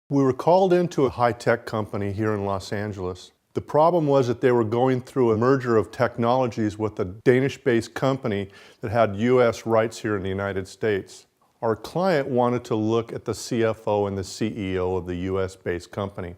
We were called into a high-tech company here in Los Angeles. The problem was that they were going through a merger of technologies with a Danish-based company that had US rights here in the United States. Our client wanted to look at the CFO and the CEO of the US-based company.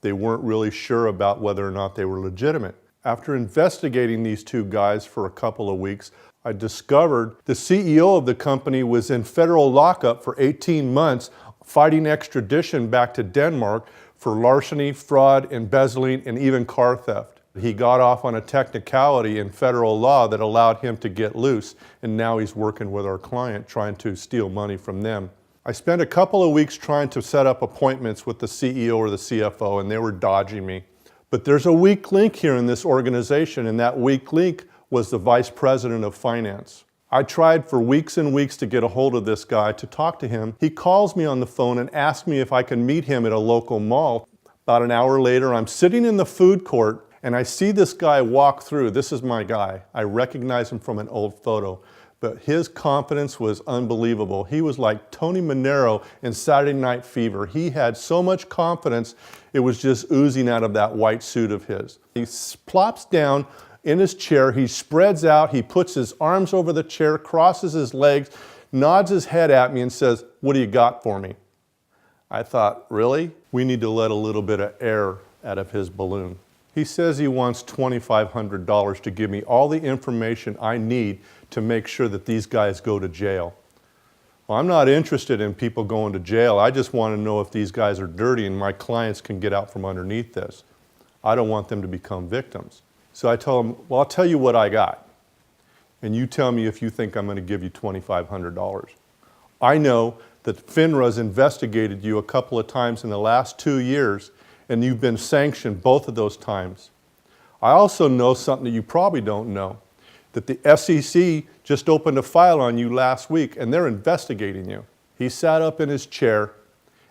They weren't really sure about whether or not they were legitimate. After investigating these two guys for a couple of weeks, I discovered the CEO of the company was in federal lockup for 18 months fighting extradition back to Denmark for larceny, fraud, embezzling, and even car theft. He got off on a technicality in federal law that allowed him to get loose, and now he's working with our client trying to steal money from them. I spent a couple of weeks trying to set up appointments with the CEO or the CFO, and they were dodging me. But there's a weak link here in this organization, and that weak link was the vice president of finance. I tried for weeks and weeks to get a hold of this guy to talk to him. He calls me on the phone and asks me if I can meet him at a local mall. About an hour later, I'm sitting in the food court and I see this guy walk through. This is my guy. I recognize him from an old photo, but his confidence was unbelievable. He was like Tony Manero in Saturday Night Fever. He had so much confidence, it was just oozing out of that white suit of his. He plops down in his chair, he spreads out, he puts his arms over the chair, crosses his legs, nods his head at me and says, "What do you got for me?" I thought, really? We need to let a little bit of air out of his balloon. He says he wants $2,500 to give me all the information I need to make sure that these guys go to jail. Well, I'm not interested in people going to jail. I just want to know if these guys are dirty and my clients can get out from underneath this. I don't want them to become victims. So I told him, well, I'll tell you what I got, and you tell me if you think I'm going to give you $2,500. I know that FINRA's investigated you a couple of times in the last 2 years, and you've been sanctioned both of those times. I also know something that you probably don't know, that the SEC just opened a file on you last week, and they're investigating you. He sat up in his chair,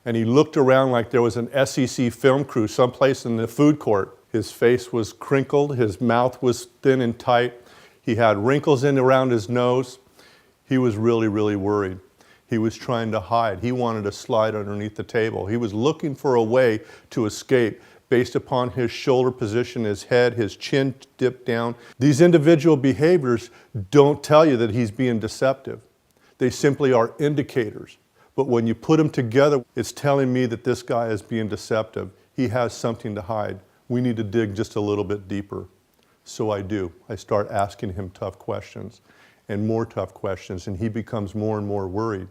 and he looked around like there was an SEC film crew someplace in the food court. His face was crinkled, his mouth was thin and tight. He had wrinkles in around his nose. He was really, really worried. He was trying to hide. He wanted to slide underneath the table. He was looking for a way to escape based upon his shoulder position, his head, his chin dipped down. These individual behaviors don't tell you that he's being deceptive. They simply are indicators. But when you put them together, it's telling me that this guy is being deceptive. He has something to hide. We need to dig just a little bit deeper. So I do. I start asking him tough questions and more tough questions, and he becomes more and more worried.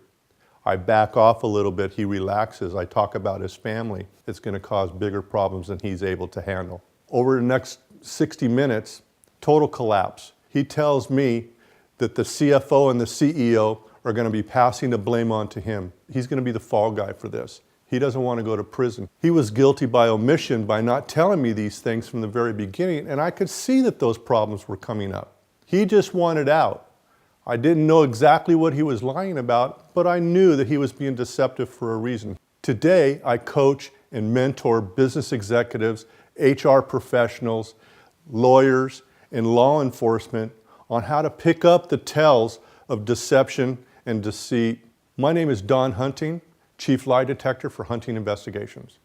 I back off a little bit. He relaxes. I talk about his family. It's going to cause bigger problems than he's able to handle. Over the next 60 minutes, total collapse. He tells me that the CFO and the CEO are going to be passing the blame on to him. He's going to be the fall guy for this. He doesn't want to go to prison. He was guilty by omission by not telling me these things from the very beginning, and I could see that those problems were coming up. He just wanted out. I didn't know exactly what he was lying about, but I knew that he was being deceptive for a reason. Today, I coach and mentor business executives, HR professionals, lawyers, and law enforcement on how to pick up the tells of deception and deceit. My name is Don Hunting, Chief Lie Detector for Hunting Investigations.